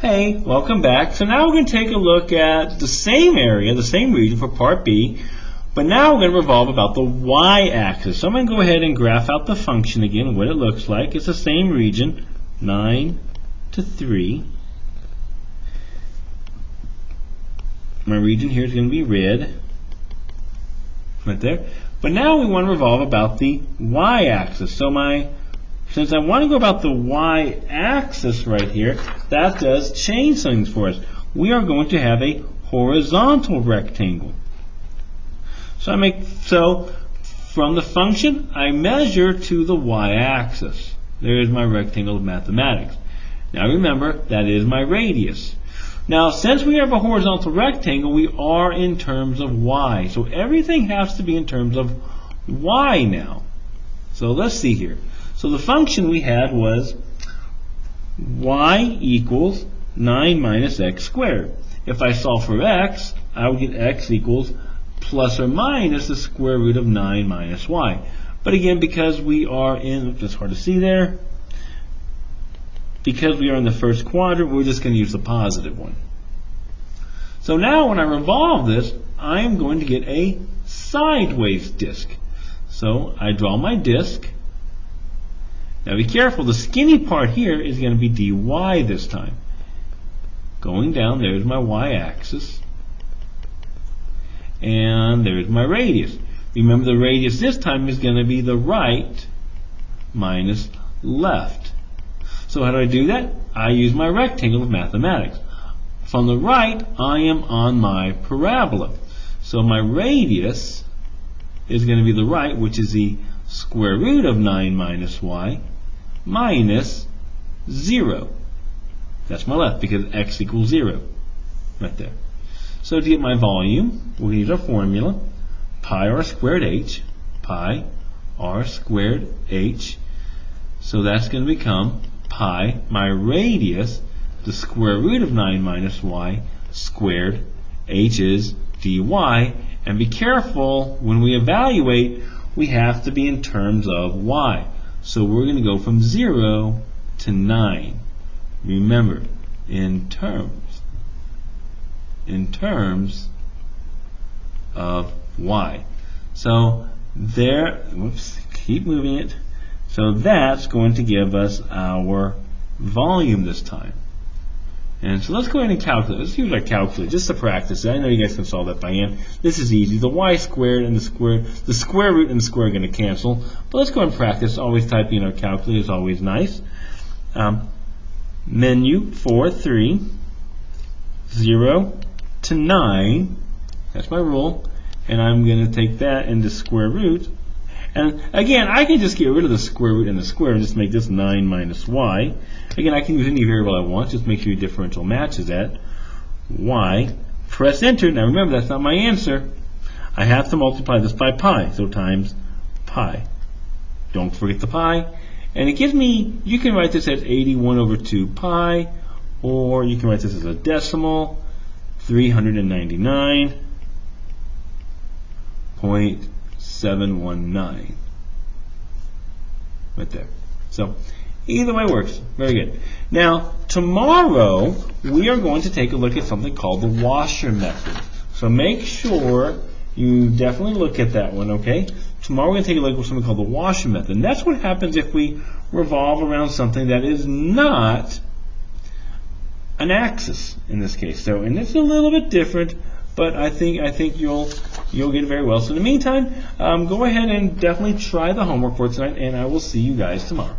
Hey, welcome back. So now we're going to take a look at the same area, the same region for part B, but now we're going to revolve about the y-axis. So I'm going to go ahead and graph out the function again, what it looks like. It's the same region, 9 to 3. My region here is going to be red, right there. But now we want to revolve about the y-axis. So since I want to go about the y-axis right here, that does change things for us. We are going to have a horizontal rectangle. So from the function, I measure to the y-axis. There is my rectangle of mathematics. Now remember, that is my radius. Now, since we have a horizontal rectangle, we are in terms of y. So everything has to be in terms of y now. So let's see here. So the function we had was y equals 9 minus x squared. If I solve for x, I would get x equals plus or minus the square root of 9 minus y. But again, because we are in, it's hard to see there, because we are in the first quadrant, we're just going to use the positive one. So now when I revolve this, I am going to get a sideways disk. So I draw my disk. Now be careful, the skinny part here is going to be dy this time. Going down, there's my y-axis. And there's my radius. Remember, the radius this time is going to be the right minus left. So how do I do that? I use my rectangle of mathematics. From the right, I am on my parabola. So my radius is going to be the right, which is the square root of 9 minus y, minus 0. That's my left, because x equals 0. Right there. So to get my volume, we'll use our formula, pi r squared h, pi r squared h. So that's going to become pi, my radius, the square root of 9 minus y, squared, h is dy. And be careful, when we evaluate, we have to be in terms of y. So we're going to go from 0 to 9. Remember, in terms of y. So there, whoops, keep moving it. So that's going to give us our volume this time. And so let's go ahead and calculate. Let's use our calculator just to practice. I know you guys can solve that by hand. This is easy. The y squared and the square root and the square are going to cancel. But let's go ahead and practice. Always typing in our calculator is always nice. Menu 4, 3, 0 to 9. That's my rule. And I'm going to take that into square root. And again, I can just get rid of the square root and the square and just make this 9 minus y. Again, I can use any variable I want. Just make sure your differential matches that. Y. Press enter. Now remember, that's not my answer. I have to multiply this by pi. So times pi. Don't forget the pi. And it gives me, you can write this as 81 over 2 pi. Or you can write this as a decimal. 399.719. Right there. So either way works. Very good. Now tomorrow we are going to take a look at something called the washer method. So make sure you definitely look at that one, okay? Tomorrow we're going to take a look at something called the washer method. And that's what happens if we revolve around something that is not an axis in this case. So, and it's a little bit different, but I think you'll get it very well. So in the meantime, go ahead and definitely try the homework for tonight, and I will see you guys tomorrow.